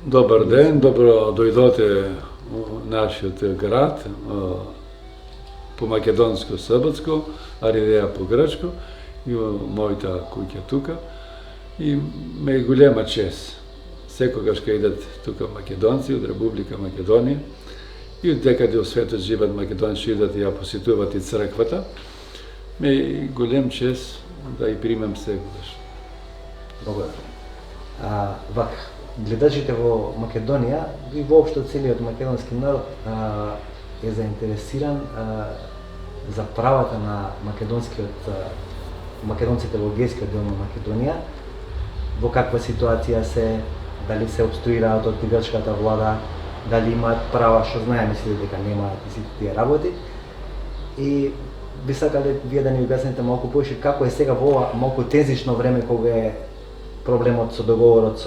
Добър ден, добро дойдоте в нашиот град, по македонско српско, Аридеја по грчко, и мојата куќа тука. И ме е голема чест. Секогаш кога идат тука македонци од Република Македонија и од декаде од светот живеат македонци, идат и ја посетуваат и црквата, ме е голем чест да и примам секогаш. Благодарам. Вака, гледачите во Македонија и воопшто целиот македонски народ е заинтересиран за правата на македонците во егејскиот дел на Македонија, во каква ситуација се, дали се обструираат од грчката влада, дали имаат права, што знаеме сите дека немаат и сите тие работи. И би сакале вие да ни објасните малку повеќе како е сега во ова малку тензично време кога е проблемот со договорот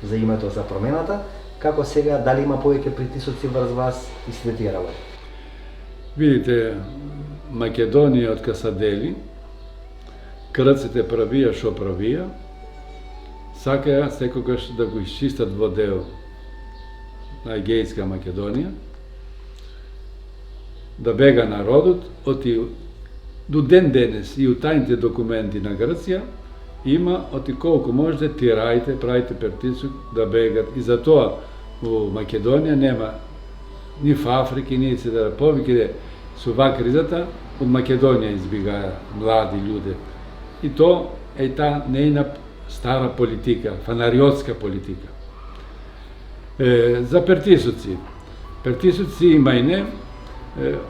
за името за промената, како сега, дали има повеќе притисоци врз вас и сите тие работи? Видите, Македонија од кога се дели, крците правија што правија, сакаја секогаш да го исчистат во дел на Егејска Македонија, да бега народот, до ден денес и у тајните документи на Грција има колку можете тирајте, правите притисок да бегат. И затоа во Македонија нема ни в Африки, ни се повеќе со ова кризата од Македонија избегаја млади луѓе. И то е та нејна стара политика, фанариотска политика. За притисоци. Притисоци има и не,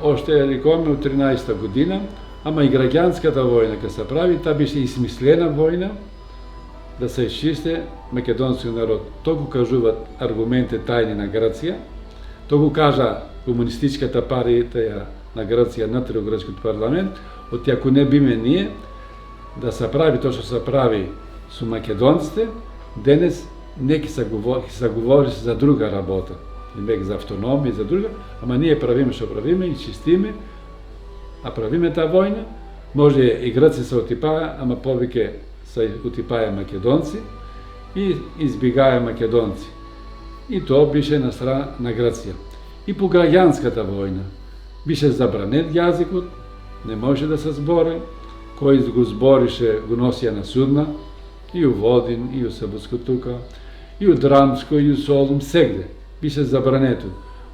оште рекоме од 13-та година, ама и граѓанската војна кога се прави, та беше измислена војна да се исчисти македонскиот народ. Тоа го кажуваат аргументи тајни на Грција, тоа го кажа комунистичката партија на Грција внатре во грчкиот парламент, оти ако не биме ние да се прави тоа што се прави со македонците, денес не ќе се говори за друга работа, не за автономија и за друга, ама ние правиме што правиме и чистиме, а правиме таа војна, може и грци се отипаја, ама повеќе се отипаја македонци и избегаја македонци. И тоа беше на страна на Грција. И по граѓанската војна беше забранет јазикот, не може да се збори, кој го зборише го носија на судна, и у Водин, и у Српско тука, и у Драмско, и у Солун, сегде беше забрането.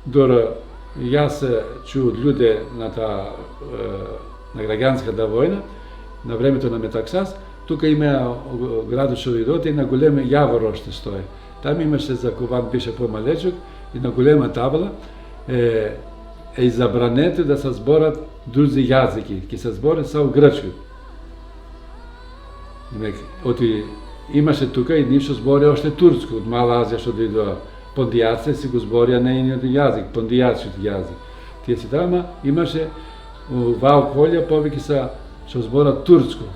Дора јас чу од луѓе на граѓанската војна, на времето на Метаксас, тука има градот што дојдоте и на големе јавор оште стое. Там имаше закован, беше помалечок и на голема табла е забрането да се зборат други јазики, ќе се збори само грчки. Оти имаше тука и ништо збори оште турско, од Мала Азија што дојдоа. Пондијаци си го зборија нејниот јазик, пондијачиот јазик. Тие си тама имаше во околја повеќе се што зборат турско.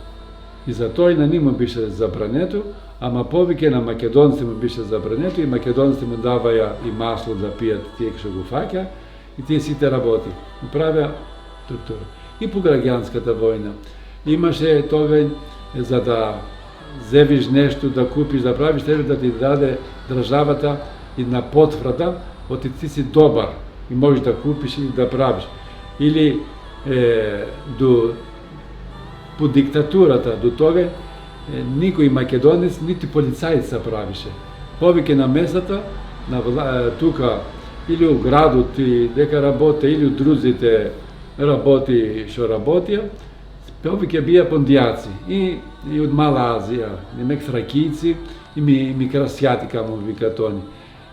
И затоа и на нив му беше забрането, ама повеќе на македонците му беше забрането и македонците му даваја и масло да пијат тие што го фаќа и тие сите работи. Правеа структура. И по граѓанската војна имаше тоа за да зевиш нешто, да купиш, да правиш, треба да ти даде државата и на потврда, оти ти си добар и можеш да купиш и да правиш. Или по диктатурата, до тога, никој македонец, нити полицајец се правише. Повеќе на местата, тука, или у градот, дека работе, или у друзите работи што работија, повеќе бија пондијаци. И од Мала Азија, немек фракијци, и микрасјати, каму викаат они.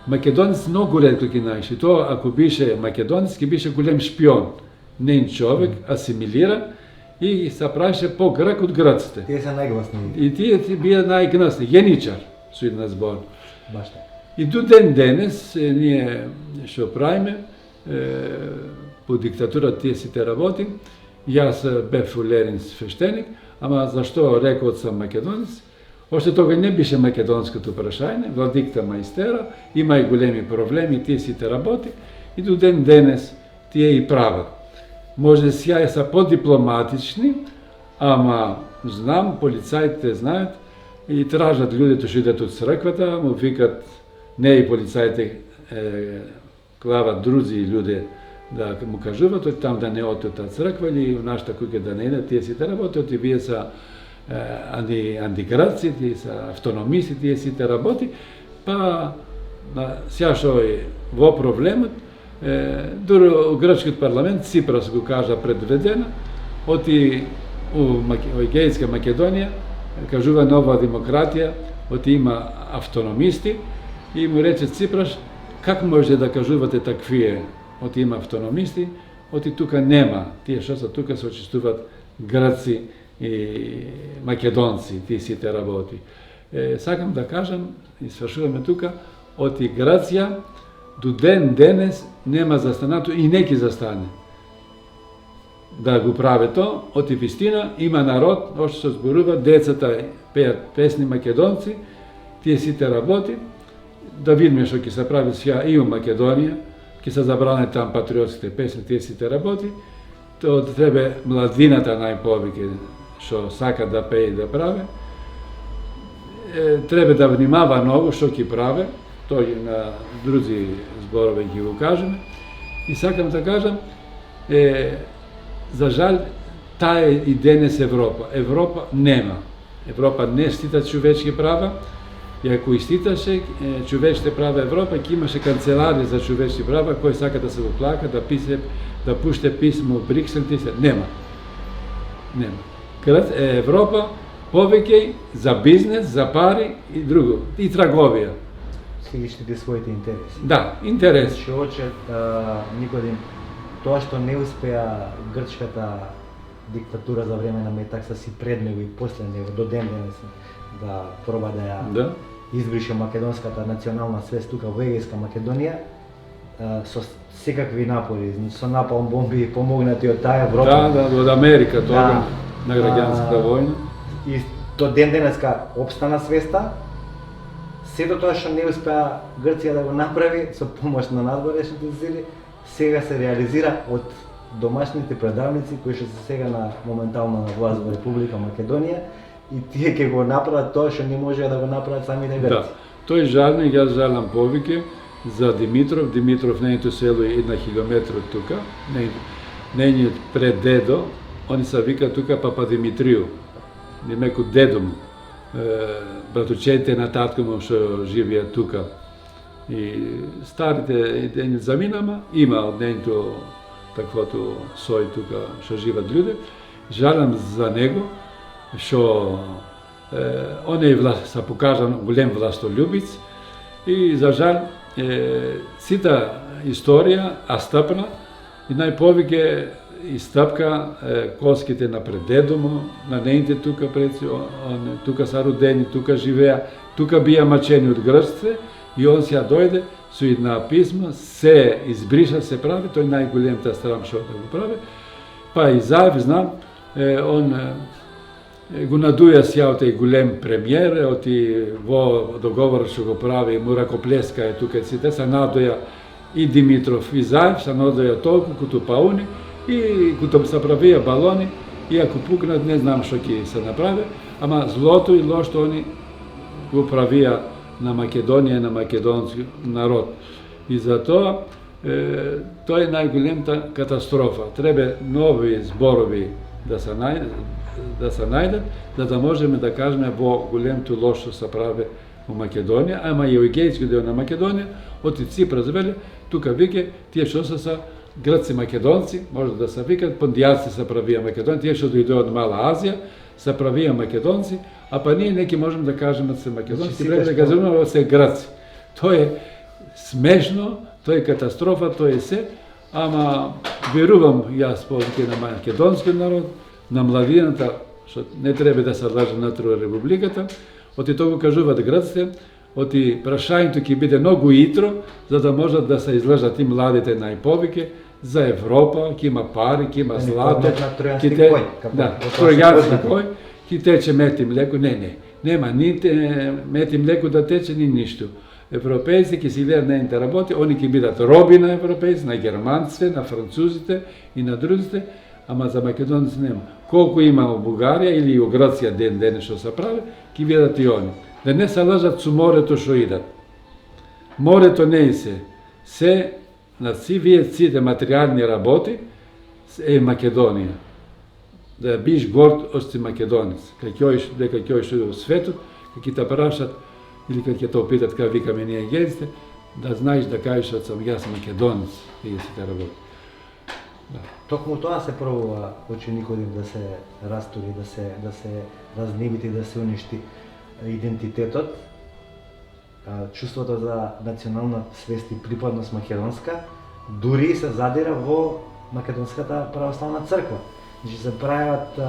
Македонец многу ретко ги најше. Тоа, ако беше македонец, ќе беше голем шпион. Неин човек, асимилира и се правише по-грк од грците. Тие се најгласни. И тие бија најгласни. Јеничар, со една збор. Баш така. И до ден денес, ние што правиме, по диктатура тие сите работи, јас бев улерен свештеник, ама зашто рекол сам македонец, оште тога не беше македонското прашање, владикта мајстера, има и големи проблеми, тие сите работи, и до ден денес тие и прават. Може сија се подипломатични, ама знам, полицајите знаат и тражат луѓето што идат од црквата, му викат не и полицаите клават други луѓе да му кажуваат од там да не отидат од црква или у нашата куќа да не идат, тие сите работи, и вие са антиградци, тие са автономисти, тие сите работи, па сега што е во проблемот, дури у грчкиот парламент Ципрас го кажа предведено, оти у Егејска Македонија кажува нова демократија, оти има автономисти и му рече Ципраш, как може да кажувате таквие, оти има автономисти, оти тука нема, тие што се тука се очистуваат грци и македонци, тие сите работи. Сакам да кажам, и свршуваме тука, оти Грција до ден денес нема застанато и неки застане. Да го прави то, оти вистина има народ, ошто се зборува, децата пеат песни македонци, тие сите работи, да видиме што ќе се прави сега и у Македонија, ќе се забране там патриотските песни, тие сите работи, то треба младината најповеќе што сака да пее и да прави, треба да внимава многу што ќе прави, тој на други зборови ќе го кажеме. И сакам да кажам, за жал, таа е и денес Европа. Европа нема. Европа не штита човечки права, и ако иститаше човечките права Европа, ќе имаше канцеларија за човечки права, кој сака да се го плака, да пише, да пуште писмо в Бриксел, нема. Нема. Европа повеќе за бизнес, за пари и друго, и трговија. Си ги штити своите интереси. Да, интереси. Што оче Никодим, тоа што не успеа грчката диктатура за време на Метакса си пред него и после него до ден денес да проба да ја избрише македонската национална свест тука во Егејска Македонија, со секакви напори, со напалм бомби помогнати од таа Европа. Да, од Америка тоа на граѓанската војна. И до ден денеска опстана свеста. Сето тоа што не успеа Грција да го направи со помош на надворешните сили, сега се реализира од домашните предавници кои што се сега на моментално на власт во Република Македонија, и тие ќе го направат тоа што не можеа да го направат самите грци. Да, тој жален, јас жалам повеќе за Димитров. Димитров нејното село е 1 километр од тука, нејниот предедо, они се вика тука Папа Димитрiju, немеко дедо му, братучете на татко му што живеат тука. И старите дени заминама, има од нејното таквото сој тука што живат луѓе. Жалам за него, што он е се покажан голем властолюбиц и за жал сита историја астапна и најповеќе истапка коските на предедо му, на нејните тука предци, тука са родени, тука живеа, тука бија мачени од грците и он сега дојде со една писма, се избриша, се прави, тој најголемта страм што да го прави, па и заев, знам, он го надуја сјао тој голем премиер, оти во договор што го прави, му ракоплеска е тука сите, се надуја и Димитров и Заев, се надуја толку куту пауни, и куту се правија балони, и ако пукнат, не знам што ќе се направи, ама злото и лошто они го правија на Македонија, на македонски народ. И затоа, тоа е најголемта катастрофа. Треба нови зборови да се најдат, за да можеме да кажеме во големто лошо се прави во Македонија, ама и во егејски дел на Македонија, оти Ципрас веле, тука вике, тие што се грци македонци, може да се викат, пондијаци се правија македонци, тие што дојдоа од Мала Азија, се правија македонци, а па ние неки можеме да кажеме се македонци, треба да кажеме се грци. Тоа е смешно, тоа е катастрофа, тоа е се, ама верувам јас повеќе на македонскиот народ, на младината, што не треба да се лажа внатре републиката, оти тоа го кажуваат грците, оти прашањето ќе биде многу итро, за да можат да се излажат и младите најповеќе за Европа, ќе има пари, ќе има злато, ќе те тројански кој, ќе тече мед и млеко, нема ни мед и млеко да тече ни ништо. Европејци ќе си гледат нејните работи, они ќе бидат роби на европејци, на германците, на французите и на другите, ама за македонци нема. Колку има во Бугарија или во Грција ден што се прави, ќе видат и они. Да не се лажат со морето што идат. Морето не се на сите материјални работи е Македонија. Да биш горд од си македонец. Дека ќе оиш во светот, ќе те прашат или ќе те опитат како викаме ние генсте, да знаеш да кажеш од сам јас македонец и сите работи. Да. Токму тоа се пробува ученикот да се растури, да се разнебити, да се уништи идентитетот, чувството за национална свест и припадност македонска, дури се задира во Македонската православна црква. Значи се прават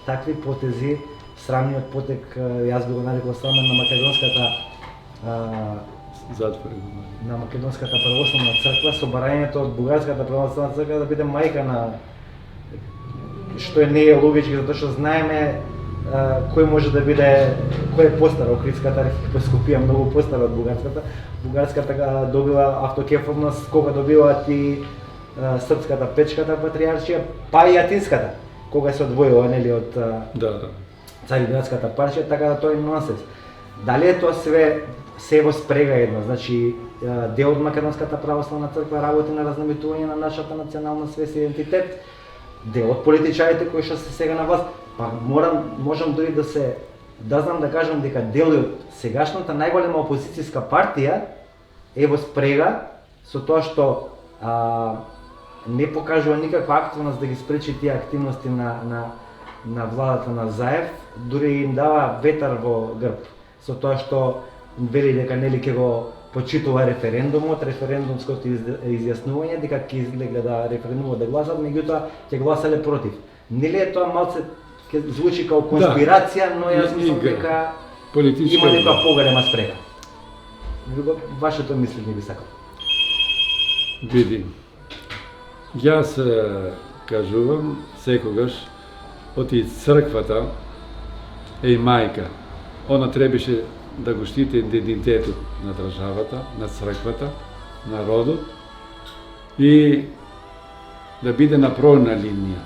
такви потези, срамниот потек, јас би го нарекол срамен на Македонската на Македонската православна црква, со барањето од Бугарската православна црква да биде мајка на, што не е логички, затоа што знаеме кој може да биде, кој е постар, Охридската архиепископија многу постара од Бугарската. Бугарската добила автокефалност кога добиваат и Српската Печката патриаршија, па и Атинската, кога се одвоила нели од Цариградската паршија, така да тоа е нонсенс. Дали е тоа се во спрега едно, значи дел од Македонската православна црква работи на разнебитување на нашата национална свест и идентитет, дел од политичарите кои што се сега на власт, па можам дори да знам да кажам дека дел од сегашната најголема опозицијска партија е во спрега со тоа што не покажува никаква активност да ги спречи тие активности на владата на Заев, дури им дава ветар во грб, со тоа што вели дека нели ќе го почитува референдумот, референдумското изјаснување, дека ќе излегле да референдумот да гласат, меѓутоа ќе гласале против. Нели е тоа малце ќе звучи како конспирација, но јас мислам дека има некоја поголема спрега. Вашето мислење би сакал. Види, јас кажувам секогаш, оти црквата е и мајка. Она требаше да го штити идентитетот на државата, на црквата, народот и да биде на пролна линија.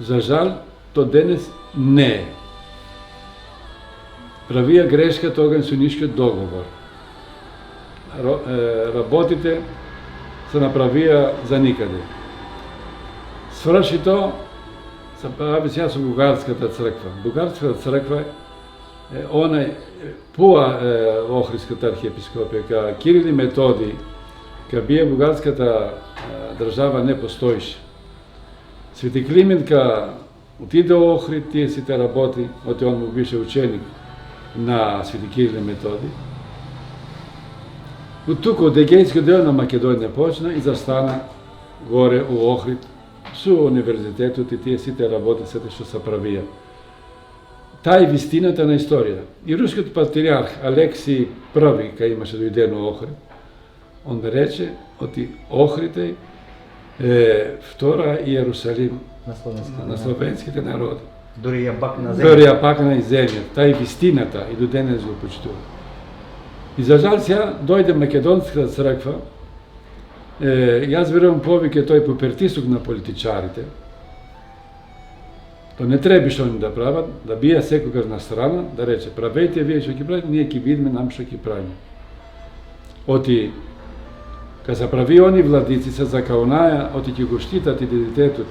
За жал, то денес не е. Правија грешка тогаш со Нишкиот договор. Работите се направија за никаде. Сврши то, се прави сега со Бугарската црква. Бугарската црква она пуа Охридската архиепископија, ка Кирил и Методи, ка бие бугарската држава не постоише. Свети Климент ка отиде во Охрид, тие сите работи, оти он му беше ученик на Свети Кирил и Методи. Од тука, од егејскиот дел на Македонија почна и застана горе у Охрид со универзитетот и тие сите работи, сите што се правија. Таа е вистината на историја. И рускиот патриарх Алексий I, кај имаше дојдено Охрид, он рече, оти Охрид е втора Иерусалим на словенските народи. Дури ја пакна земја. Дури ја пакна и земја. Таа е вистината и до денес го почитува. И за жал сега дојде Македонската црква, јас верувам повеќе тој по притисок на политичарите. То не требаше они да прават, да бија секогаш на страна, да рече правете вие што ќе правите, ние ќе видиме нам што ќе правиме. Оти кога се прави они владици се закаунаја, оти ќе го штитат идентитетот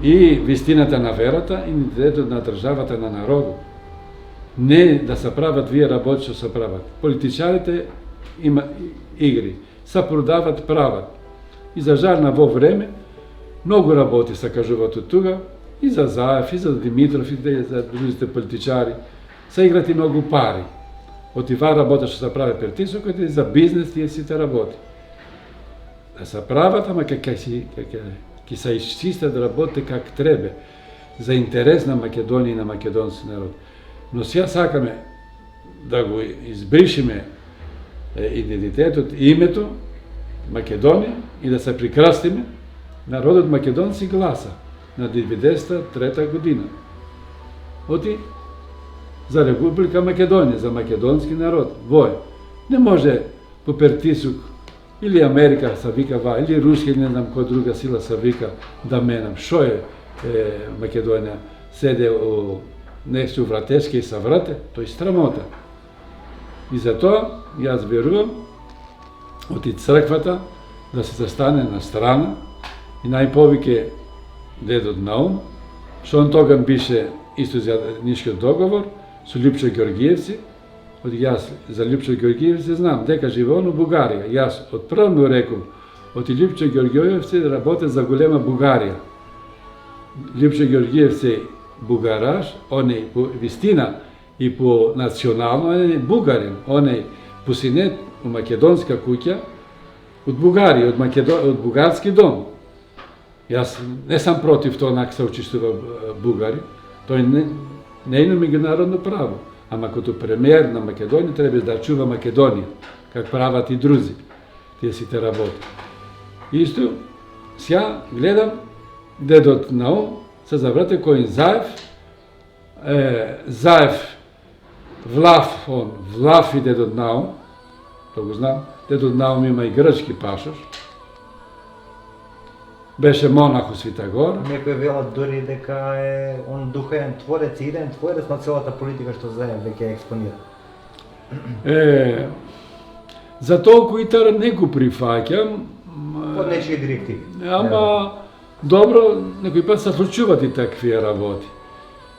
и вистината на верата и идентитетот на државата, на народот. Не да се прават вие работи што се прават. Политичарите има игри, се продават, прават. И за жал на во време многу работи се кажуваат од тука, и за Заев, и за Димитров, и за другите политичари. Се играт и многу пари. Од тива работа што се прави притисокот и за бизнес тие сите работи. Да се прават, ама ќе се исчистат работите как требе, за интерес на Македонија и на македонски народ. Но сега сакаме да го избришиме идентитетот, името Македонија и да се прикрастиме. Народот македонци гласа на 1993 година. Оти за Република Македонија, за македонски народ. Вој. Не може по притисок или Америка се вика ва, или Руска, или не знам која друга сила се вика да менам. Шо е Македонија? Седе у нешто вратешке и се врате, тој срамота. И затоа јас верувам од и црквата да се застане на страна и најповеќе дедот Наум, што он тогаш беше исто за Нишкиот договор со Лјупчо Ѓорѓиевци. Од јас за Лјупчо Ѓорѓиевци знам дека живее он у Бугарија. Јас од прв му реков, од Лјупчо Ѓорѓиевци работи за голема Бугарија. Лјупчо Ѓорѓиевци бугараш, он е по вистина и по национално, он е бугарин, он е посинет у македонска куќа, од Бугарија, од бугарски дом. Јас не сам против тоа нак се учествува бугари, тој не е меѓународно право, ама като премиер на Македонија треба да чува Македонија, как прават и друзи, тие сите работи. Исто, сега гледам дедот Наум се заврате кој Заев, Влав и дедот Наум, тоа го знам, дедот Наум има и грчки пашош, беше монах у Свитагор. Некои велат дури дека е он духовен творец и иден творец на целата политика што Заев веќе експонира. За толку и тара не го прифаќам. Под нечии директиви. Ама добро, некој пат се случуваат и такви работи.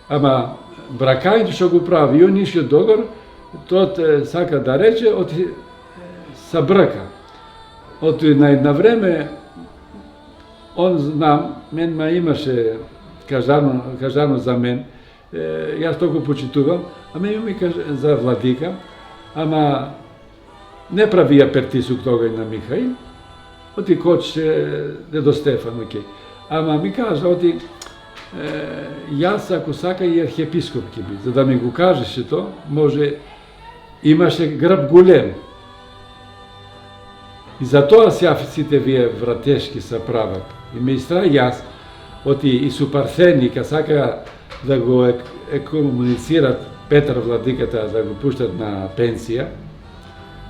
Ама бракањето што го прави и он Нишкиот договор, тоа сака да рече од се брака. Од на една време он знам, мен ма имаше кажано за мен, јас толку почитувам, ама ми каже за владика, ама не правија притисок тога и на Михаил, оти коче дедо Стефан, окей. Ама ми кажа, оти јас ако сака и архиепископ ќе би, за да ми го кажеше тоа, може имаше грб голем. И затоа сите вие вратешки се прават. И ме истра јас, оти и су Парθени, ка сака да го комуницират Петар владиката, да го пуштат на пенсија,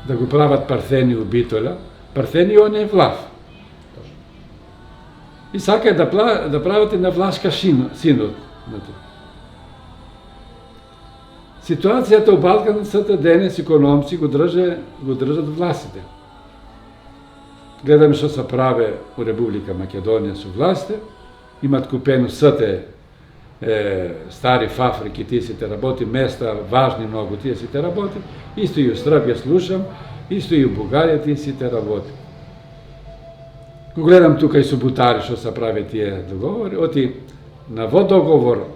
да го прават Парθени у Битола, Парθени он е Влав. И сака да правите на Влашка синод. Ситуацијата у Балканцата денес економци го држат властите. Гледаме што се праве у Република Македонија со власте, имат купено сите стари фабрики, тие сите работи, места важни многу, тие сите работи, исто и у Србија слушам, исто и у Бугарија тие сите работи. Го гледам тука и со Бутари што се прави тие договори, оти на во договор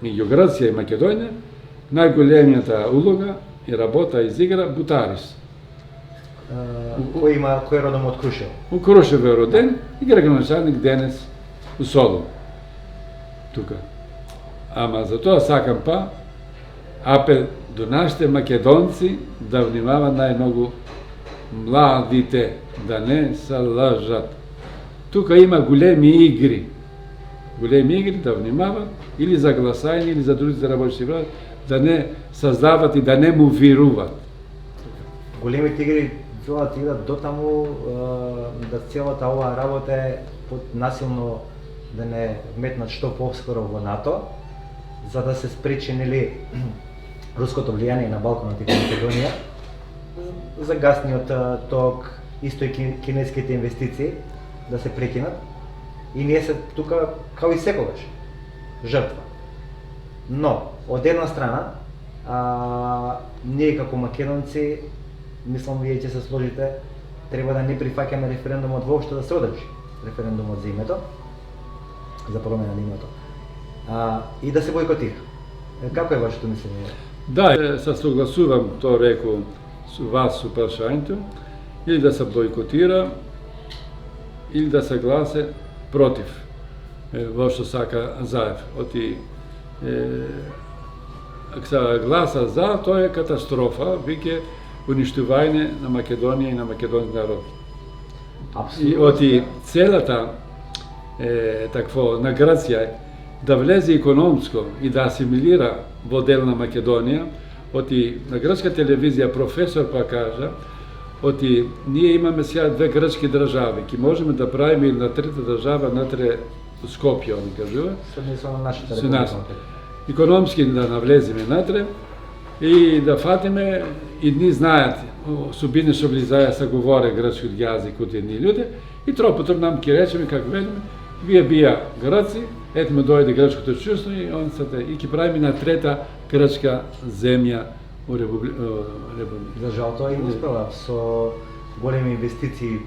меѓу Грција и Македонија, најголемијата улога и работа изигра Бутарис. Кој родом од Крушево? У Крушево е роден и градоначалник денес у Солун. Тука. Ама за тоа сакам апел до нашите македонци да внимават најмногу младите, да не се лажат. Тука има големи игри. Големи игри да внимават или за гласање или за други работи врат, да не создават и да не му вируват. Големите игри целата играт дотаму да целата оваа работа е под насилно да не вметнат што поскоро во НАТО, за да се спречи нели руското влијание на Балканот и Македонија, за гасниот ток, исто и кинеските инвестиции да се прекинат. И ние се тука као и секогаш жртва. Но од една страна ние како македонци, мислам вие ќе се сложите, треба да не прифаќаме референдумот воопшто да се одржи, референдумот за името, за промена на името, и да се бойкотира. Како е вашето мислење? Да, се согласувам, тоа реко со вас со прашањето, или да се бойкотира, или да се гласе против, во што сака Заев. Оти, ако се гласа за, тоа е катастрофа, веќе уништување на Македонија и на македонски народ. И оти целата такво на Грција да влезе економско и да асимилира во дел на Македонија, оти на грчка телевизија професор кажа, оти ние имаме сега две грчки држави, ќе можеме да правиме на трета држава натре Скопје, они кажува. Со нашата република. Економски да навлеземе натре и да фатиме, едни знаят, субини што влизаја са говоре грчки јазик од едни луѓе, и тропотор нам ке речеме, како ведеме, вие бија грци, ето ме дојде грчкото чувство и он сате, и ке правиме на трета грчка земја у република. За жал тоа и успела со големи инвестиции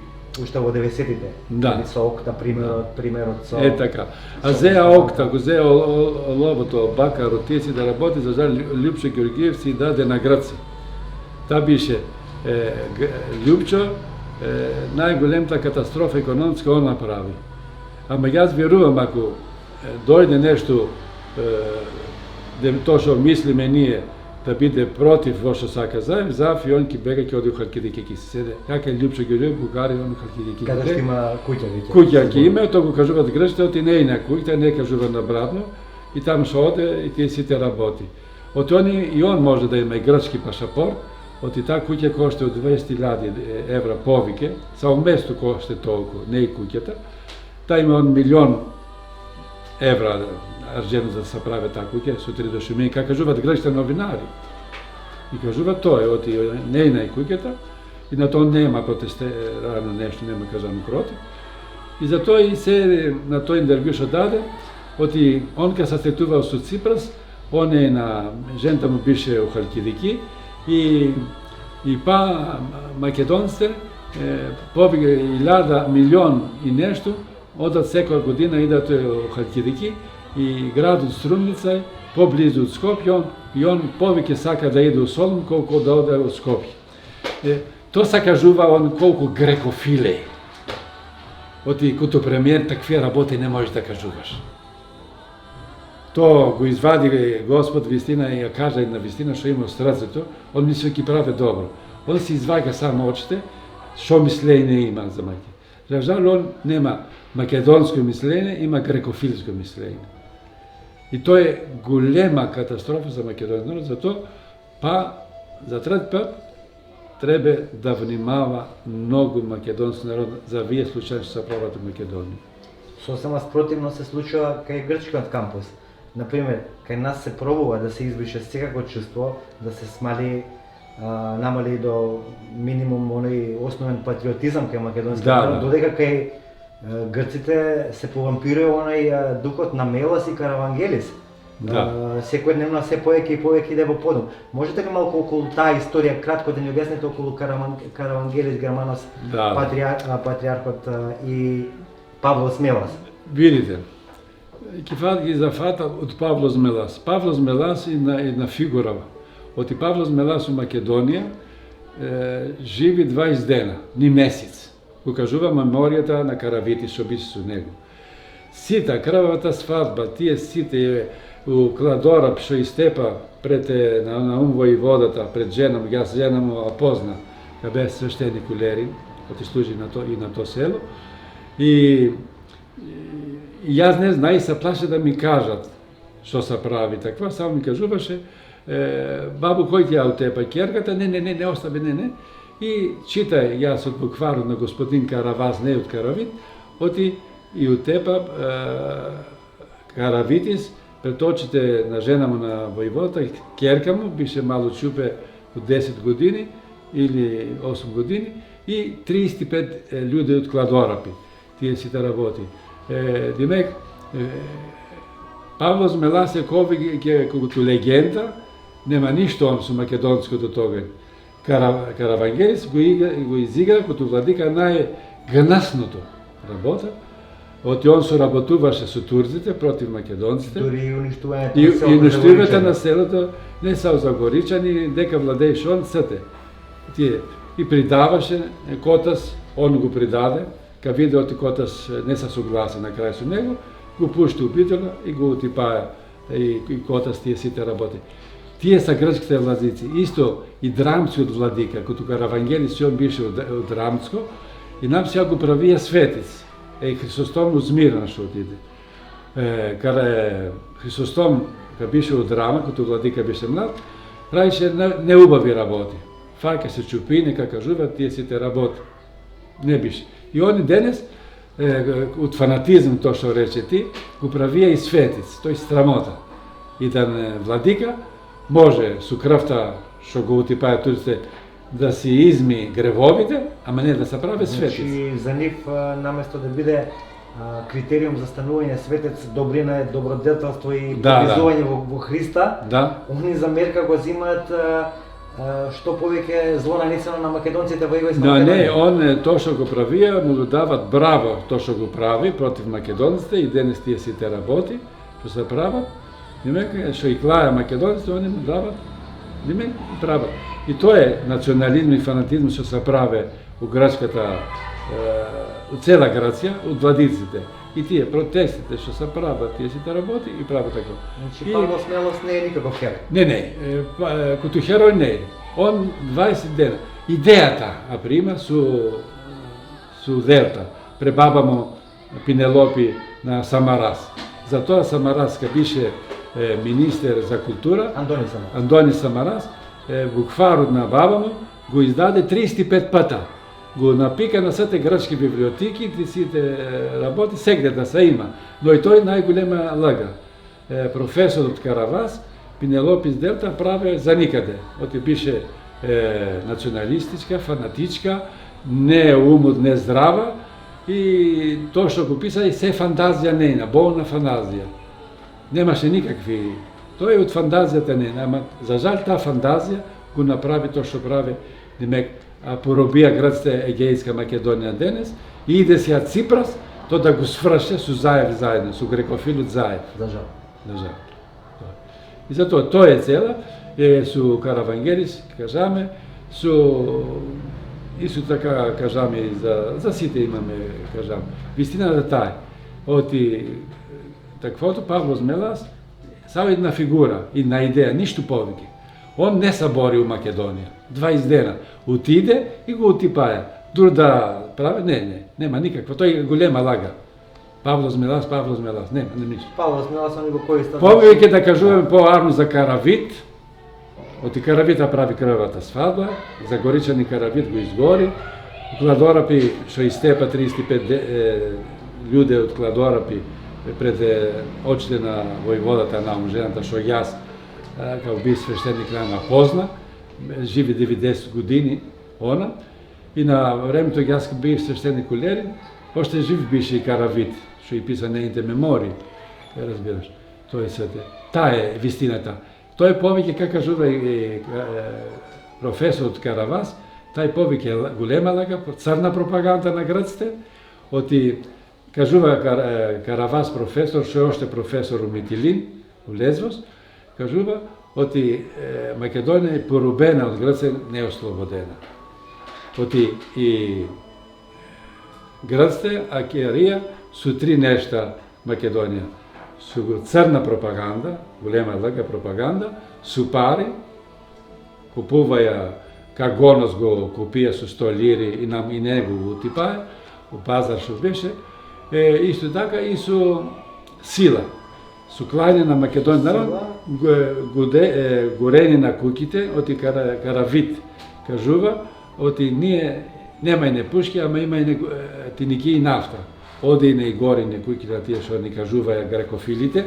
уште во 90-тите. Да. Со Окта примерот со Така. А зеа Окта, го зеа ловото бака Ротици да работи, за жал Љупчо Георгиев си даде на грци. Та беше Љупчо, најголемата катастрофа економска он направи. Ама јас верувам, ако дојде нешто, тоа што мислиме ние, да биде против во што сака Заев и он ки бега ке оди у Халкидики ки се седе. Како Љупчо Георгиев Бугари, он у Халкидики. Каде што има куќа веќе. Куќа ке има, тоа го кажуваат грчите, оти не е на куќа, не кажува набратно, и таму што оде и тие сите работи. Оти и он може да има и грчки пашапорт, оти таа куќа коште од 200.000 евра повеќе, само место коште толку, не и куќата. Та има он 1.000.000 евра арџено за да се прави таа куќа, со 3 до 6 милиони, како кажуваат грчите новинари. И кажуваат тоа, оти не е на куќата, и на тоа нема протестирано нешто, нема кажано против. И затоа и се на тој интервју што даде, оти он кога се сретувал со Ципрас, он е на жента му беше у Халкидики и па македонците повеќе 1.000.000 и нешто одат секоја година идат у Халкидики и градот Струмница поблизу од Скопје, и он повеќе сака да иде у Солун колку да оде у Скопје. Тоа се кажува он колку грекофиле. Оти като премиер такви работи не можеш да кажуваш. Тоа го извади Господ вистина и ја кажа една вистина што има во срцето, он мисли ќе прави добро. Он си изваѓа само очите, што мислење има за маќе. За жал он нема македонско мислење, има грекофилско мислење. И тоа е голема катастрофа за македонскиот народ, затоа па за трет пат треба да внимава многу македонски народ за вие случаи што се прават во Македонија. Сосема спротивно се случува кај грчкиот кампус. Например, кај нас се пробува да се избрише секако чувство, да се смали, намали до минимум оној основен патриотизам кај македонскиот народ, додека кај грците се повампирува оној духот на Мелас и Каравангелис. Секојдневно се повеќе и повеќе иде во подом. Можете ли малку околу таа историја кратко да ни објасните околу Каравангелис Германос, патриархот и Павлос Мелас? Видите, ќе ги зафата од Павлос Мелас. Павлос Мелас е една фигура. Оти Павлос Мелас у Македонија живи 20 дена, ни месец. Го кажува меморијата на Каравитис што беше со него. Сите, крвавата свадба, тие сите у Кладора што истепа пред на војводата, пред жена му, јас жена му опозна, кога бе свештеник у Лерин, оти служи на то село. И јас не знај, се плаше да ми кажат што се прави таква, само ми кажуваше, бабу, кој ти ја утепа керката, не, остави, не. И читај, јас од букварот на господин Караваз, не од Каравит, оти и утепа Каравитис пред очите на жена му на војводата, керка му, беше мало чупе од 10 години или 8 години и 35 луѓе од Кладорапи, тие сите работи. Димек, Павлос Мелас е колку легенда, нема ништо он со македонското тогаш. Каравангелис го изигра като владика најгнасното работа. Оти он соработуваше со турците против македонците. Дури и уништувањето на селото, не само за горичани, дека владееше он сите. И придаваше Котас, он го придаде, кога виде оти Котас не се согласи на крај со него, го пушти убител и го утипаја и Котас тие сите работи. Тие са грчките владици. Исто и драмскиот владика, като Каравангелис он беше од Драмско, и нам сега го правија светец. Христостом Узмиран што отиде. Христостом, кога беше од Драма, като владика беше млад, правише неубави работи. Фаќа се чупини, како кажуваат, тие сите работи. Не беше. И они денес, од фанатизм, тоа што рече ти, го правија и светец, тој страмота. И да владика, може со крвта што го утипаат турците да си изми гревовите, ама не да се прави светец. Значи за нив наместо да биде критериум за станување светец, добрина, добродетелство и повизување во Христа, они за мерка го земаат што повеќе зло нанесено на македонците во Југославија. Не, он тоа што го правија, му го дават браво тоа што го прави против македонците и денес тие сите работи што се прават. Немека што и клаја македонците, они му дават, немека прават. И тоа е национализм и фанатизм што се прави у грачката, у цела Грација, од владиците. И тие протестите што се прават, тие сите работи и прават така. Значи Павло Смелос не е никаков херој. Не, като херој не е. Он 20 дена. Идејата, а прима су идејата, пребаба му Пинелопи на Самарас. Затоа Самарас, ка беше министер за култура, Андони Самарас, букварот на баба му, го издаде 35 пата. Го напика на сите грчки библиотеки, сите работи, сегде да се има. Но и тој најголема лага. Професорот Каравас, Пинелопис Делта прави за никаде. Оти беше националистичка, фанатичка, не умот, не здрава, и тоа што го писа и се фантазија нејна, болна фантазија. Немаше никакви. Тој е од фантазијата нејна, ама за жал таа фантазија го направи тоа што прави, демек, поробија грците Егејска Македонија денес и иде си од Ципрас, тоа да го сврше со Заев заедно, со грекофилот Заев. За жал. За жал. И затоа тоа е цела, со Каравангелис, кажаме, исто така кажаме и за сите имаме, кажаме. Вистината таа е. Оти таквото Павло Змелас, само една фигура, една идеја, ништо повеќе. Он не се бори у Македонија. 20 дена отиде и го утипаја. Дур да прави, нема никаква. Тој е голема лага. Павло Змелас, нема ништо. Павло Змелас, они го користат. Повеќе да кажуваме поарно за Каравит. Оти Каравита прави крвата свадба, за Горичани Каравит го изгори. У Кладорапи, што истепа 35 луѓе од Кладорапи пред очите на војводата на омжената, што јас као би свештеник нама позна, живи 90 години она, и на времето јас бив свештеник Улерин, оште жив беше и Каравит, што и писа нејните мемории, разбираш, тоа е свете. Таа е вистината. Тоа е повеќе, како кажува и професорот Каравас, таа е повеќе голема лага, црна пропаганда на грците, оти кажува Каравас професор, што е оште професор у Митилин, у Лезвос, кажува, оти Македонија е поробена од Грција, не е ослободена. Оти и грците, акерија, су три нешта Македонија. Су црна пропаганда, голема лага пропаганда, су пари, купуваја, как Гонос го купија со 100 лири и него го утипаја, у пазар што беше, исто така и со сила. Со клање на Македонија народ, горени на куќите, оти Каравит кажува, оти ние нема и не пушки, ама има и тиники и нафта. Оде и не гори не куќите, тие што ни кажуваја грекофилите.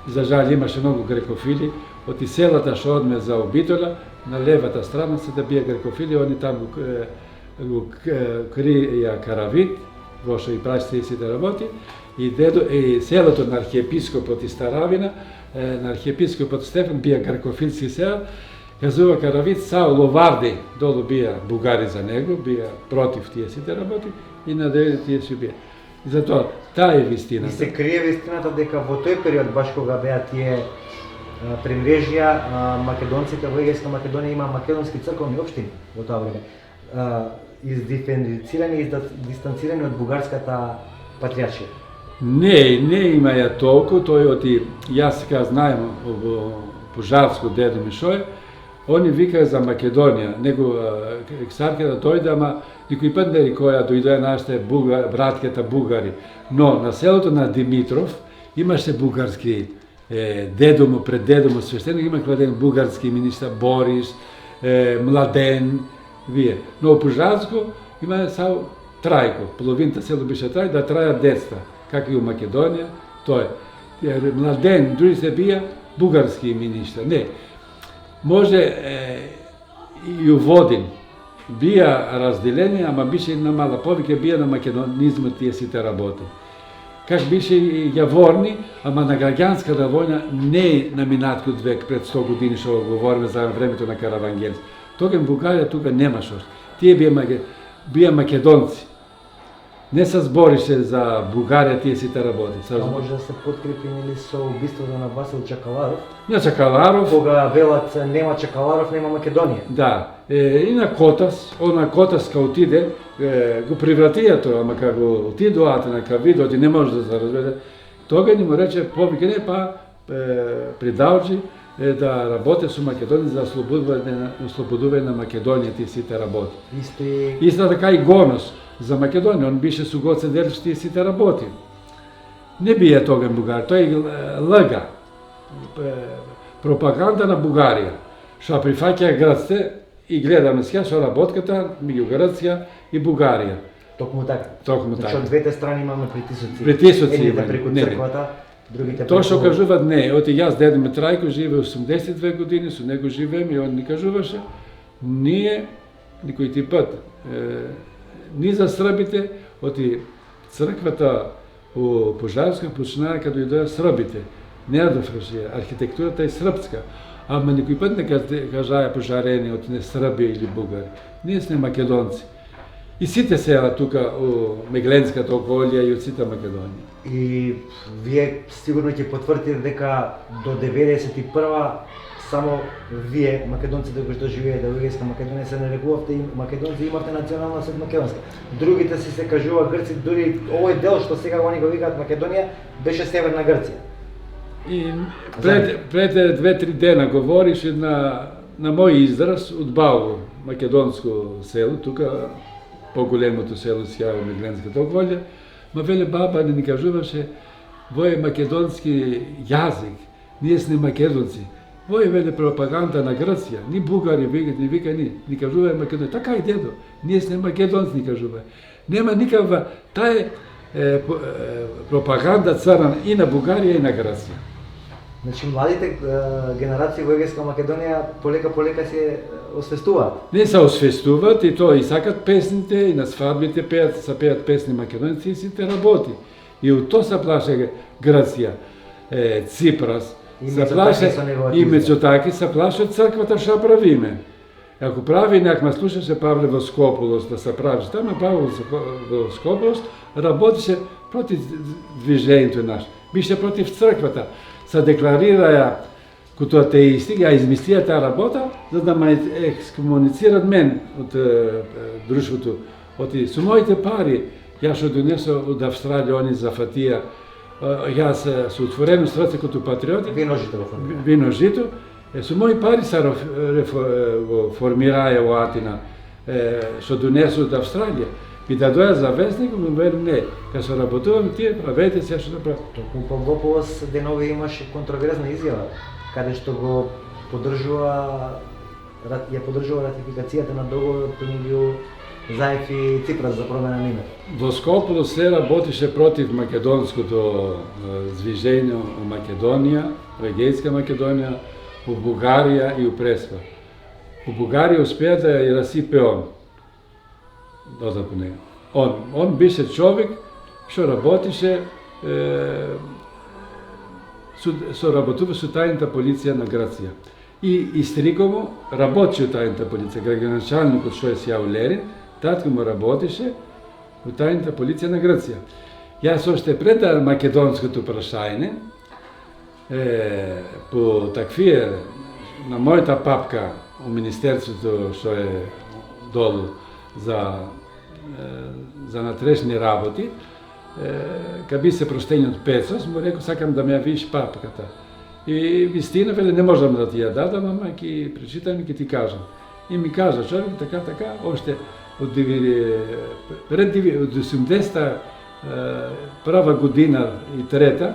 За жал имаше многу грекофили, оти селата што одме за обитола, на левата страна се да бија грекофили, они таму го крија Каравит, во што и прави сите работи, и селото на архиепископот и Старавина, на архиепископот Стефан бија грекофилски сел, казува Каравит, сао ловарди долу бија бугари за него, бија против тие сите работи и наделе тие си бија. И затоа, таа е вистината. И се крие вистината дека во тој период, баш кога беа тие премрежија, македонците во Егејска Македонија има македонски црковни општини во тоа време. Издиференцирани и дистанцирани од бугарската патриаршија. Не има ја толку, тој оти, јас сега знаем во Пожарско дедо ми шо е, они викаја за Македонија, него царке да дојде, ама никој пат не рекоја дојдоја нашите братката бугари. Но на селото на Димитров имаше бугарски дедо му, пред дедо му свештеник, има кладен бугарски министар Борис, Младен, вие. Но во Пожарско има само трајко, половината село беше трај, да траја детства, како и у Македонија, тоа е. Младен, други се бија бугарски министар. Не, може и у Водин бија разделени, ама беше на мала повеќе бија на македонизмот тие сите работи. Как беше и јаворни, ама на граѓанската војна не на минаткиот век пред 100 години што говориме за времето на Каравангелис. Тога в Бугарија тука немаш още. Тие бија македонци. Не се зборише за Бугарија тие сите работи. А може да се подкрепи или со убиството на Васил Чакаларов? На Чакаларов. Кога велат нема Чакаларов, нема Македонија. Да. И на Котас, на Котас кога отиде, го привратија тоа, ама кога го отидоа на видот и не може да се разведе, тога ни му рече повеќе не придавчи да работе со Македонија за ослободување на Македонија тие сите работи. Исто така и Гонос за Македонија, он беше со Гоце Делчев тие сите работи. Не бија тога Бугарија, тој лага. Пропаганда на Бугарија, што прифаќа градците и гледаме сега со работката меѓу Грција и Бугарија. Токму така. Токму така. Значи од двете страни имаме притисоци. Притисоци едните преку црквата, другите преку... Тоа што кажуваат не, оти јас дедо Трајко живее 82 години, со него живеем и он ни кажуваше, ние никој ти пат ни за србите, оти црквата у Пожарска почнаа кога дојдоа србите. Не Рашија, архитектурата е српска, ама никој пат не кажаја пожарени од не срби или бугари. Ние сме македонци. И сите села тука у Мегленската околија и од сите Македонија. И вие сигурно ќе потврдите дека до 91-а само вие, македонците кои што живеете во Егејска Македонија, се нарекувавте и македонци, имавте националност македонска. Другите си се кажува Грци, дури овој дел што сега они го викаат Македонија, беше Северна Грција. И пред 2-3 дена говорише на мој израз од Баово, македонско село, тука поголемото село сега во Мегленската околја, ма веле баба не ни кажуваше, вој е македонски јазик, ние сме македонци. Вој е веле пропаганда на Грција, ни бугари ни вика ни кажува Македонија. Така и дедо, ние сме македонци, ни кажува. Нема никаква, таа е пропаганда црна и на Бугарија и на Грција. Значи младите генерации во Егејска Македонија полека се освестуваат. Не се освестуваат и тоа и сакат песните и на свадбите пеат песни македонци и сите работи. И од тоа се плаше Грција, Ципрас, се плаше и Мецотаки, се плаше црквата што правиме. Ако прави некма слушаше Павле Воскополос да се прави, тама Павле Воскополос работеше против движењето наше, беше против црквата. Се декларираја като атеисти, ја измислија таа работа, за да ме екскомуницират мен од друштвото. Оти со моите пари, јас што донесо од Австралија, они за фатија, јас со отворено срце като патриоти, вино жито, со мои пари се формираја во Атина, што донесо од Австралија. И да доја за вестник, му вели не, кога се работувам, тие правете се што да правите. Токму Павлополос денови имаше контроверзна изјава, каде што го поддржува ратификацијата на договорот меѓу Заев и Ципрас за промена на името. Воскополос се работише против македонското движење у Македонија, во Егејска Македонија, у Бугарија и у Преспа. У Бугарија успеа да ја расипе он. Додако него. Он беше човек што работише соработува со тајната полиција на Грција. И истриково работеше у тајната полиција. Градоначалникот што е сега Лерин, татко му работише у тајната полиција на Грција. Јас уште пред македонското прашање, по таквие, на мојата папка у Министерството што е долу за натрешни работи, кога би се простењот Пецос, му рекол, сакам да ме ја виш папката. И вистина, веле, не можам да ти ја дадам, ама ќе прочитам и ќе ти кажам. И ми кажа човек, така, още од 80-та прва година и трета,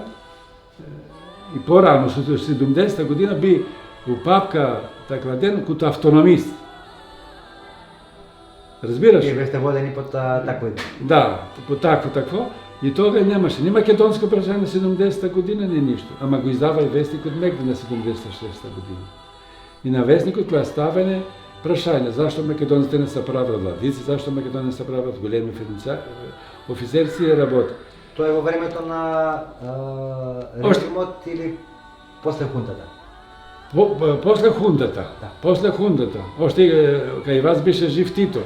и порано, со 70-та година, би у папка таква ден, като автономист. Разбираш? Вие бевте водени под такво. Да, по такво. И тога немаше ни македонско прашање на 70-та година, ни ништо. Ама го издава и вестникот Мегли на 76-та година. И на вестникот која ставене прашање зашто македонците не се прават владици, зашто Македонија не се прават големи офицерци и работи. Тоа е во времето на режимот или после хунтата? После хунтата. Да. После хунтата. Оште кај вас беше жив Тито.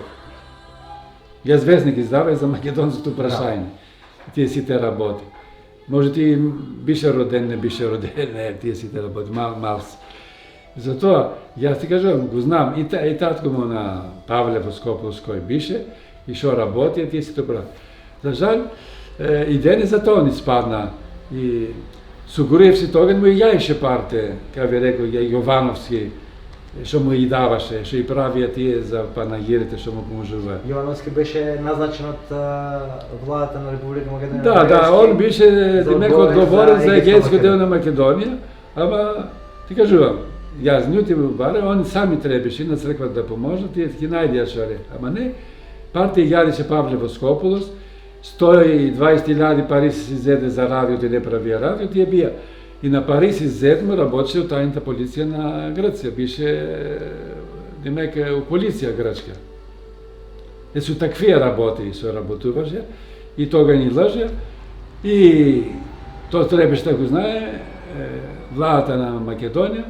Јас вестник издавај за македонското прашање. Тие сите работи. Може ти беше роден, не беше роден, не, тие сите работи, малс. Затоа, јас ти кажам, го знам, и татко му на Павле Воскополос кој беше, и шо работи, тие сите прави. За жал, и дене за тоа ни спадна. И со Груевски тогаш му и јаеше парте, кај ви рекол, Јовановски, што му и даваше, што и правија тие за панагирите, што му поможува. Јовановски беше назначен од владата на Република Македонија. Да, он беше демек одговорен за егејско дел на Македонија, ама ти кажувам, јас нјути му баре, они сами требеше на црквата да поможат, тие ќе најдеа шаре. Ама не, партија јадеше Павле Воскополос, 120.000 пари се изеде за радиото и не правија радио, тие бија. И на пари се изедме работеше од тајната полиција на Грција, беше демек полиција грчка. Со таквија работи се работуваше и тога ни лъже и тоа требаше да го знае владата на Македонија.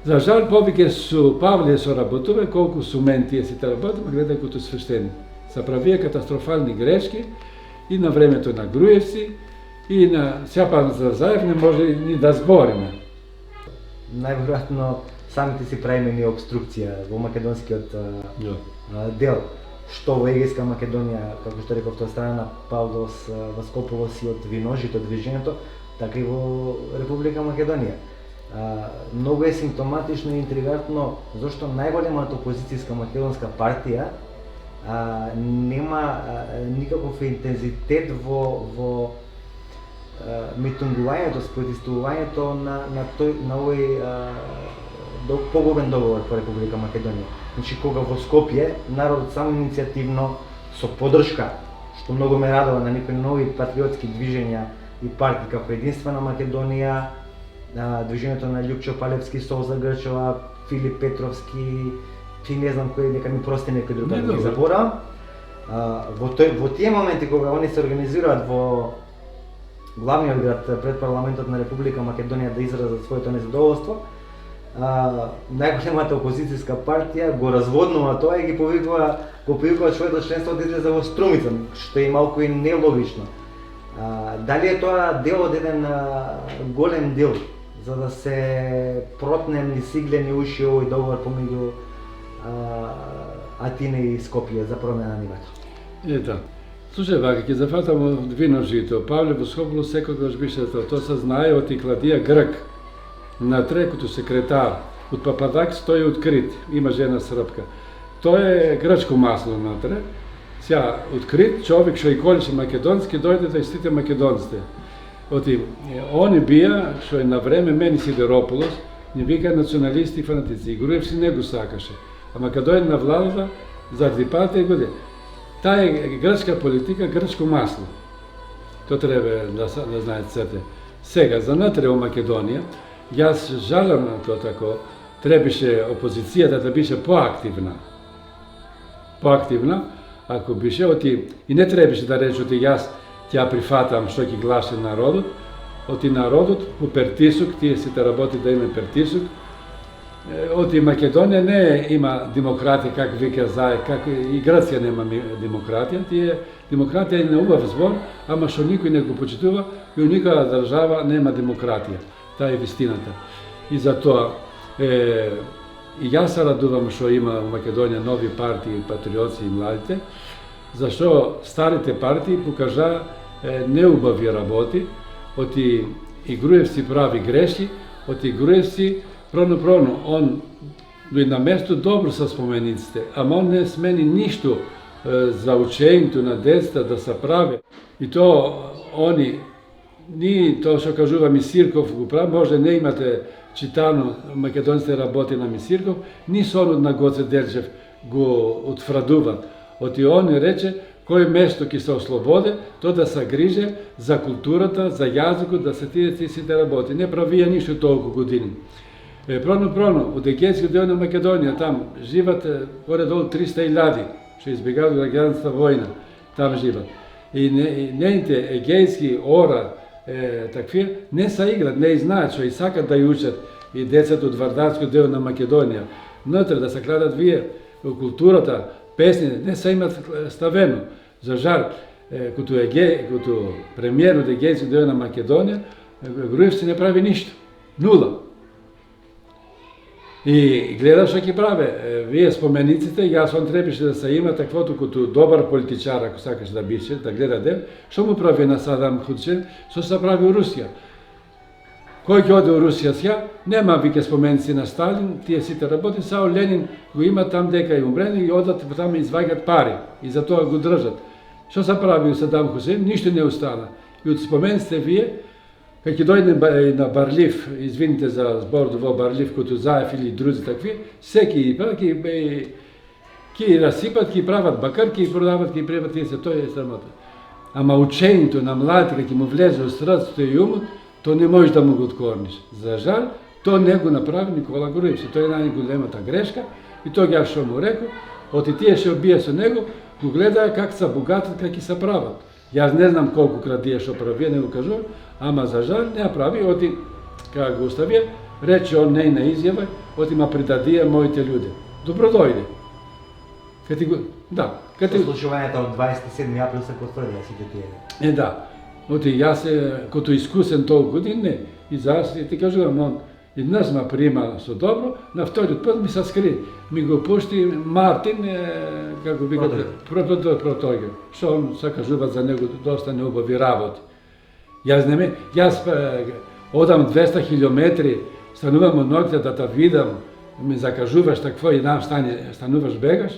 За жал повеќе со Павле се работува колку со мен тие сите работи, гледај като свештени. Се правија катастрофални грешки и на времето на Груевски и на сјапа за Заев не може ни да збориме. Најверојатно самите си правиме ни обструкција во македонскиот дел, што во Егејска Македонија, како што реков, тоа страна на Павлос Воскополос и од Виножито движењето, така и во Република Македонија. Многу е симптоматично и интригантно зашто најголемата опозицијска македонска партија нема никаков интензитет во митингувањето, спротестувањето на овој погубен договор по Република Македонија. Значи, кога во Скопје народот само иницијативно со поддршка, што многу ме радува на некои нови патриотски движења и партии како Единствена Македонија, движењето на Љупчо Палевски, Солза Грчева, Филип Петровски, и не знам кој, нека ми прости некој друг, да ги заборавам. Во тие моменти кога они се организираат во главниот град пред парламентот на Република Македонија да изразат своето незадоволство, најголемата опозицијска партија го разводнува тоа и го повикува своето членство да излезе во струмица, што е малку и нелогично. Дали е тоа дел од еден голем дел за да се протне низ иглени уши овој договор помеѓу Атина и Скопје за промена на нивото? Ета, слушај, вака, ќе зафатам од Виножито. Павле Воскополос секогаш беше тоа се знае од Кладија Грк. На трекото секретар од Пападак стои открит, има жена српка. Тоа е грчко масло натре. Сега, открит човек што и колеше македонски, дојде да истите македонците. Они бија, што е на време Мени Сидерополос, ни вика националисти и фанатици. И Груевски не го сакаше. Ама кога дојде на владата, заради партија годе, таа е грчка политика, грчко масло. Тоа треба да знаете сите. Сега, за натре во Македонија, јас жалам на тоа тако, требаше опозицијата да бише поактивна. Поактивна, ако бише, и не требаше да рече јас ќе прифатам што ќе гласе народот, народот по притисок, тие сите работи да има притисок. Македонија не има демократија, како вика Заев, како и Грција нема демократија. Демократија е на убав збор, ама што никој не го почитува и у никоја држава нема демократија. Таа е вистината. И затоа и јас се радувам што има во Македонија нови партии, патриотци и младите, зашто старите партии покажа неубави работи, и Груевски прави грешки, Груевски проно, он дојде на место добро со спомениците, ама он не смени ништо за учењето на децата да се прави. И тоа, тоа што кажува Мисирков го прави, може не имате читано македонците работи на Мисирков, ни сонот на Гоце Делчев го утврдува. Он рече, кој место ќе се ослободе, тоа да се грижи за културата, за јазикот, да се тие сите работи. Не правија ништо толку години. Проно, от егейския дел на Македония, там живат горе-долу 300.000, ще избегават гражданската война, там живат. И нейните егейски ора, такви, не са играт, не знаят, што и сакат да ја учат и децата од вардарскиот дел на Македонија. Внутре да се кладат вие културата, песни, не се имат ставено. За жал, като премиер од егейскиот дел на Македонија, Груевски не прави ништо. Нула. И гледаш што ќе праве. Вие спомениците, јас он требаше да се има таквото като добар политичар, ако сакаш да бише, да гледа дел, што му прави на Садам Хусейн, што се прави у Русија. Кој ќе оде у Русија сега, нема вике споменици на Сталин, тие сите работи, сао Ленин го има там дека е умрен и одат таму изваѓат пари и за тоа го држат. Што се прави у Садам Хусейн? Ништо не остана. И од спомениците вие, кога ќе дојде на Барлив, извините за зборот во Барлив, Кутузаев или други такви, секи ќе расипат, ќе прават бакар, ќе продават, ќе прават тие се, тоа е срамота. Ама учењето на младите, кога ќе му влезе во срцето и умот, то не можеш да му го откорниш. За жал, то не го направи Никола Груевски. Тоа е најголемата грешка и тоа ја што му рекол, оти тие што бие со него, го гледаја как се богатат, как и се прават. Јас не знам колку крадија што прави, не го кажувам, ама за жал не прави, оти, кога го оставија, рече он нејна изјава, оти ма предадија моите луѓе. Добро дојде. Кати го, да. Слушувањето од 27 април се потврдија сите тие. Да. Оти јас като искусен толку години, не. И зас ти кажувам, он еднаш ма прима со добро, на вториот пат ми се скри. Ми го пушти Мартин, како викате, Протоѓер. Што он се кажува за него доста неубави работи. Јас одам 200 километри, станувам од ноќта да те видам, ми закажуваш такво и нам стануваш бегаш.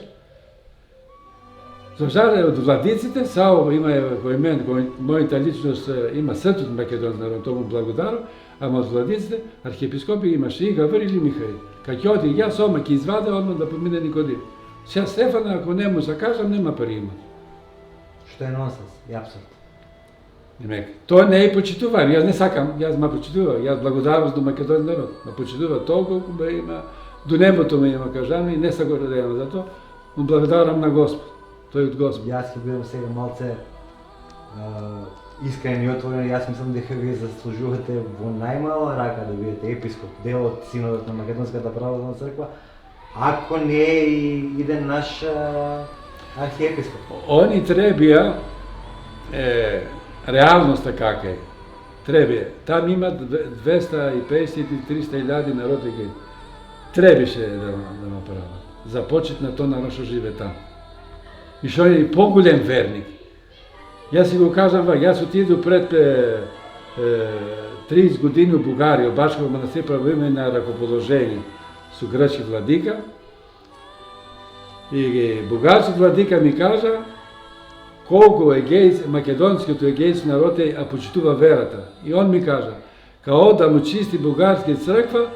За жал од владиците, сао има кој мен, мојата личност има срцот македонски народ, тому благодарам, ама од владиците, архиепископи имаше и Гавр или Михаил. Кога ќе оди јас ома ќе изваде, одма да помине Никодим. Сега Стефана, ако не му закажам, нема пари има. Што е нонсенс и апсурд. Тоа не е почитување, јас не сакам, јас ма почитувам, јас благодарам до македонски народ. Ма почитува толку колку ме има, до небото ме има кажано и не се го родеам за тоа, му благодарам на Господ. Тој од Господ. Јас ќе бидам сега малце искрен и отворен, јас мислам дека вие заслужувате во најмала рака да бидете епископ, дел од синодот на Македонската православна црква, ако не е и иден наш архиепископ. Они требија реалноста кака е. Требија. Там има 250-300.000 народ и ги требаше да направат. Започет на тоа народ што живе там. И што е и поголем верник. Јас си го кажам, јас отидов пред 30 години у Бугарија, Башков манастир во време на ракоположение со грчки владика. И бугарски владика ми кажа колку македонскиот егејски народ ја почитува верата. И он ми кажа, као да му чисти бугарски црква,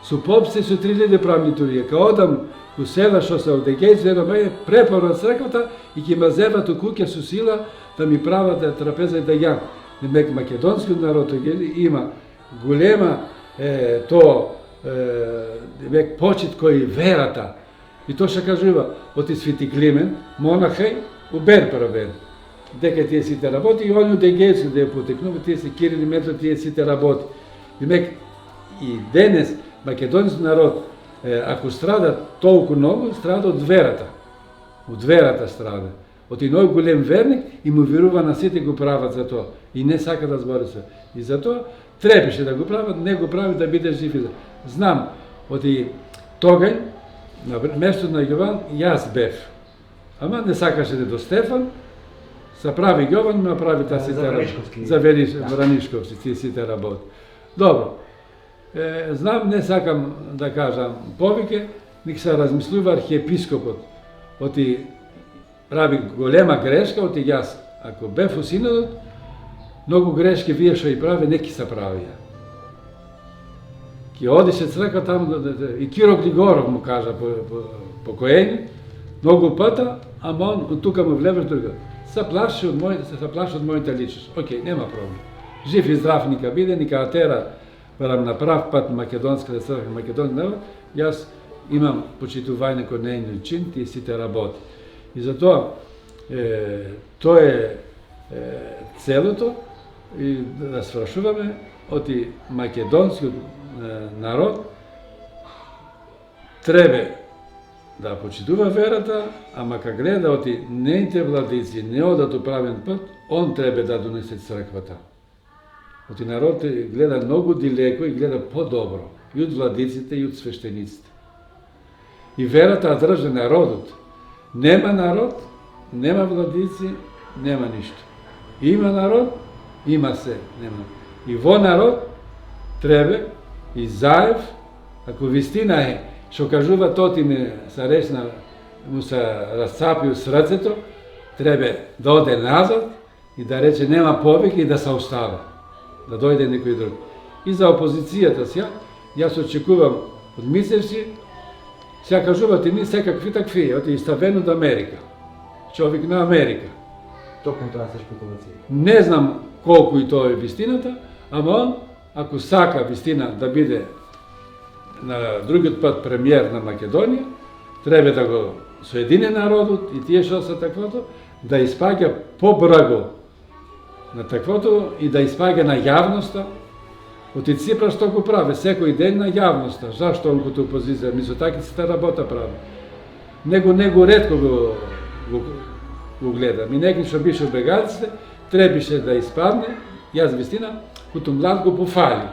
со попсте со 3000 правни турија, као да му у села што се од егејски препорат црквата и ќе ме зебат у куќа со сила да ми прават трапеза и да јам. Демек македонскиот народ има голема демек почит кој верата. И тоа што кажува оти Свети Климен, монахеј, у Бер правен. Дека тие сите работи и они од егејски да ја потекнува, тие се Кирил и Метод, тие сите работи. Демек и денес македонски народ ако страда толку многу, страда од верата. Од верата страда. Од иној голем верник и му верува на сите го прават за тоа. И не сака да збори се. И за тоа требаше да го прават, не го прави да биде жив. Знам, оти тогај, на местото на Јован, јас бев. Ама не сакаше да до Стефан, се прави Јован, ма прави та сите работи. За Вранишковски, тие сите работи. Добро. Знам, не сакам да кажам повеќе, ник се размислува архиепископот. Оти прави голема грешка, оти јас, ако бев у синодот, многу грешки вие што и прави, неки се правија. Ки одише црква таму, и Киро Глигоров му кажа покоени, многу пата, ама он тука му влеваш друга. Се плаши од моите личност. Океј, нема проблем. Жив и здрав нека биде, нека тера барам на прав пат македонската црква, македонски народ, јас имам почитување кон нејниот чин, тие сите работи. И затоа тоа е целото и да свршуваме оти македонскиот народ треба да почитува верата, ама кога гледа оти неите владици не одат у правен пат, он треба да донесе црквата. Оти народ гледа многу дилеко и гледа по-добро и од владиците и од свештениците. И верата држи народот. Нема народ, нема владици, нема ништо. Има народ, има се, нема. И во народ треба и заев, ако вистина е, што кажува Тотиме са речна, му се расцапиу срцето, треба да оде назад и да рече нема повеќе и да се остава, да дојде некој друг. И за опозицијата сега, јас очекувам од Мицевски, сега кажувате ни секакви такви, оти ставен од Америка, човек на Америка. Токму тоа се шпекулации. Не знам колку и тоа е вистината, ама он, ако сака вистина да биде на другиот пат премиер на Македонија, треба да го соедине народот и тие што се таквото, да испаѓа побрзо на таквото и да испаѓа на јавноста. Оти Ципрас што го прави секој ден на јавноста. Зашто он като опозиција? Мисло такицата работа прави. Него ретко го гледа. Некој што беше бегалците, требаше да испадне, јас вистина, като млад го пофали.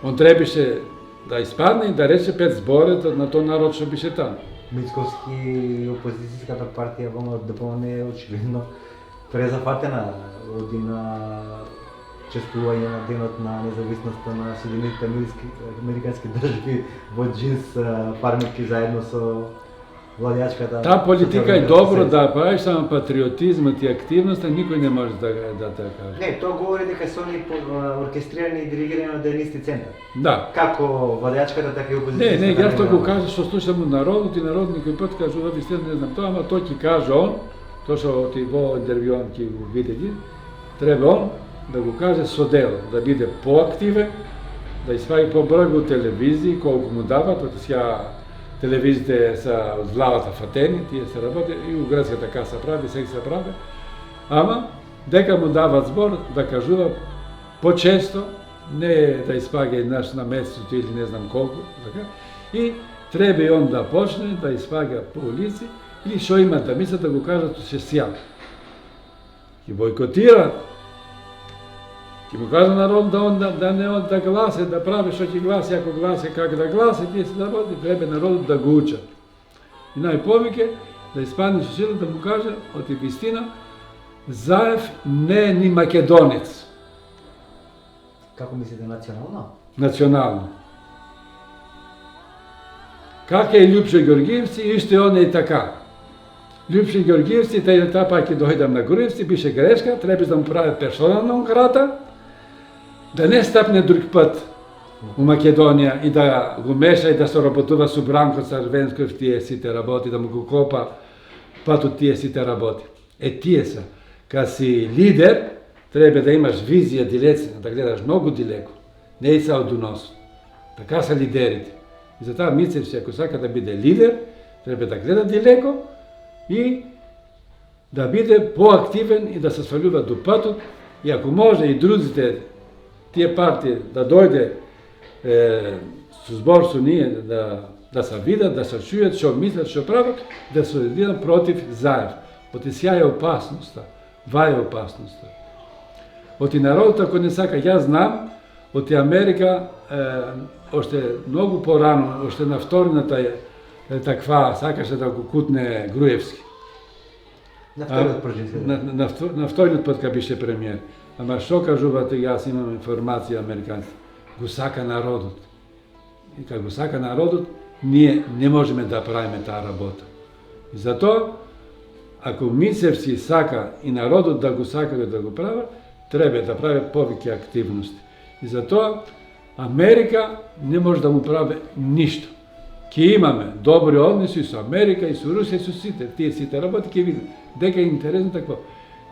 Он требаше да испадне и да рече 5 зборета на тој народ што беше таму. Мицковски опозицијската партија во ДПМН е очигледно презафатена година чествување на денот на независноста на Соединетите американски држави во джинс фармерки заедно со владеачката. Таа политика е добро да правиш, само патриотизмот и активноста никој не може да каже. Не, тоа говори дека се они оркестрирани и диригирани од еден исти центар. Да. Како владеачката, така и опозицијата. Не, јас тоа го кажа што слушам од народот и народот некој пат кажува вистина не знам тоа, ама тој ќе каже он, тоа што ти во интервјуан ќе го види, треба он да го каже со дело, да биде поактивен, да испаѓа побрзо телевизии колку му дават, оти сега телевизиите са од главата фатени, тие се работи и у градската каса прави, сега се прави, ама дека му дават збор да кажува почесто, не да испаѓа еднаш на месецот или не знам колку, така, и треба и он да почне да испаѓа по улици или што има да мислат да го кажат се сјал. Ќе бойкотира, ќе му кажа народ да не од да гласе, да прави што ќе гласи, ако гласи как да гласи, тие се работи, треба народот да го учат. И најповеќе да испадне со сила да му каже од вистина, Заев не е ни македонец. Како мислите национално? Национално. Как е Љупчо Ѓорѓиевци, исто и он е така. Љупчо Ѓорѓиевци, таа пак ќе дојдам на Груевци, беше грешка, треба да му прави персонална ограда, да не стапне друг пат у Македонија и да го меша и да се работува со Бранко Црвенсков тие сите работи, да му го копа патот тие сите работи. Тие се. Кога си лидер, треба да имаш визија дилецина, да гледаш многу дилеко, не и само до носот. Така се лидерите. И затоа Мицевски, ако сака да биде лидер, треба да гледа дилеко и да биде поактивен и да се свалува до патот, и ако може и другите тие партии да дојде со збор со ние, да се видат, да се чујат што мислат, што прават, да се одидат против Заев. Оти сја е опасноста, ва е опасноста. Оти народот ако не сака, јас знам, оти Америка, оште многу порано, оште на вторината таква, сакаше да го кутне Груевски. На вториот пржински. На вториот пат кога беше премиер. Ама што кажувате, јас имам информација американци, го сака народот. И кога го сака народот, ние не можеме да правиме таа работа. И затоа, ако Мицевски сака и народот да го сака да го прави, треба да прави повеќе активности. И затоа, Америка не може да му прави ништо. Ке имаме добри односи со Америка и со Русија и со сите, тие сите работи, ке видим дека е интересно такво.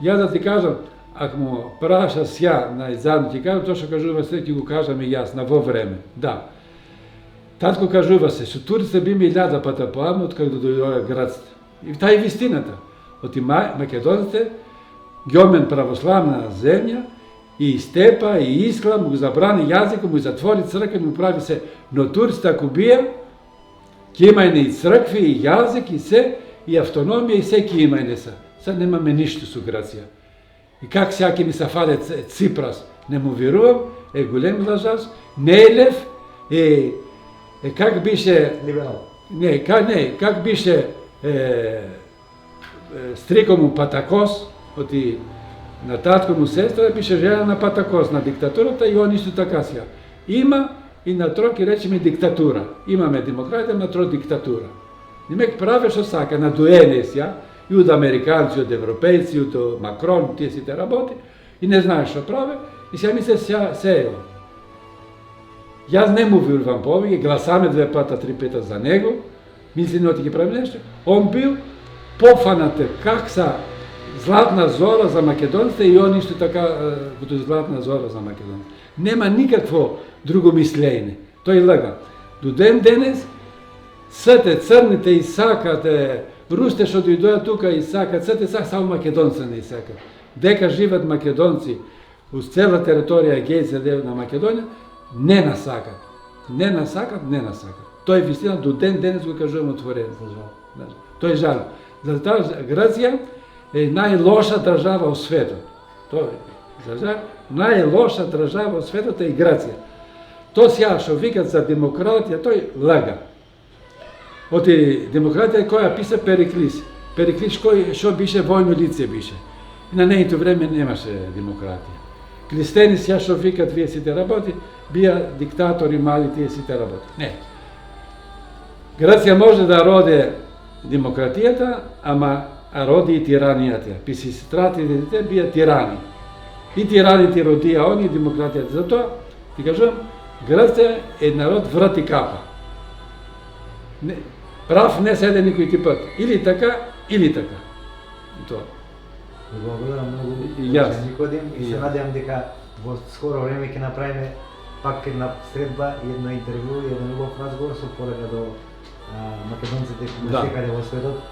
Ја да ти кажам, ако му праша сја на задно ти кажа, тоа што кажува се, ќе го кажам и јас, на во време. Да. Татко кажува се, што турците би ми 1000 пата поамно, откако да дојдоа градците. И таа е вистината. Оти македонците, ги омен православна земја, и степа, и ислам, му забрани јазикот, му затвори црква, му прави се, но турците ако бија, ќе имајне и цркви, и јазик, и се, и автономија, и се ќе имајне се. Sad nemаме ништо со Грција. И как сега ќе ми се фаде Ципрас, не му верувам, е голем лажач, Нелев, как бише... Либерал. Как бише стриком му Патакос, оти на татко му сестра, бише жена на Патакос, на диктатурата, и он исто така сега. Има и на троки речеме диктатура. Имаме демократија, на тро диктатура. Немек праве што сака, на дуене сега, и од американци, од европејци, од Макрон, тие сите работи, и не знае што праве, и сега мисле се е. Јас не му верувам повеќе, гласаме 2 пата, 3 пата за него, мисли не ќе прави нешто. Он бил пофанат как са златна зора за македонците и он исто така като златна зора за македонците. Нема никакво друго мислење. Тој лага. До ден денес сите црните и сакате, русите што дојдоа тука и сакат, сите само македонци не сакат. Дека живеат македонци уз цела територија Егејска дел на Македонија, не насакат. Не насакат. Тој е вистина, до ден денес го кажувам отворено. Тој е жал. Затоа Грција е најлоша држава во светот. Тоа е најлоша држава во светот е Грција. Тоа сега што викат за демократија, тој лага. Оти демократија која писа Периклис. Периклис кој што бише војно лице бише. И на нејто време немаше демократија. Клистени сега што викат вие сите работи, бија диктатори мали тие сите работи. Не. Грција може да роди демократијата, ама роди и тиранијата. Писистратите дете бија тирани. И тираните родија они демократијата. Затоа, ти кажам, Грција е народ врат и капа. Прав не седе никој ти пат. Или така, или така. Тоа. Благодарам многу, Никодим, и се надевам дека во скоро време ќе направиме пак една средба, едно интервју, еден убав разговор со порака до македонците секаде во светот,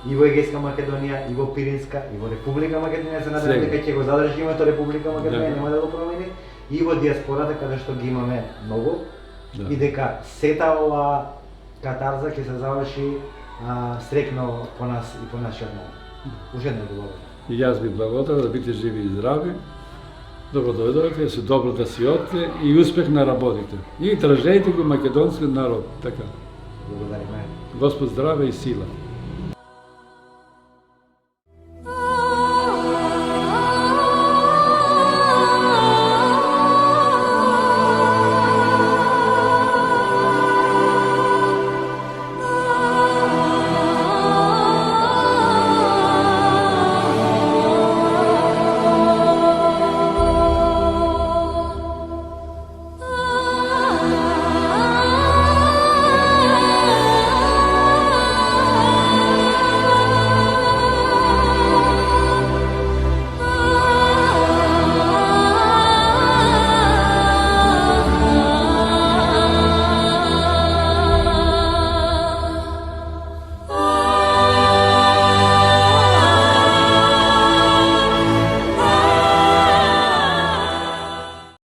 и во Егејска Македонија, и во Пиринска, и во Република Македонија. Се надевам дека ќе го задржи името Република Македонија, нема да го промени, и во диаспората каде што ги имаме многу, и дека сета ова катарза ќе се заврши срекно по нас и по нашиот народ. Уште едно благодарам. И јас ви благодарам, да бидете живи и здрави, добро дојдовте, се добро да си одите и успех на работите. И држете го македонскиот народ, така. Благодарим. Господ здраве и сила.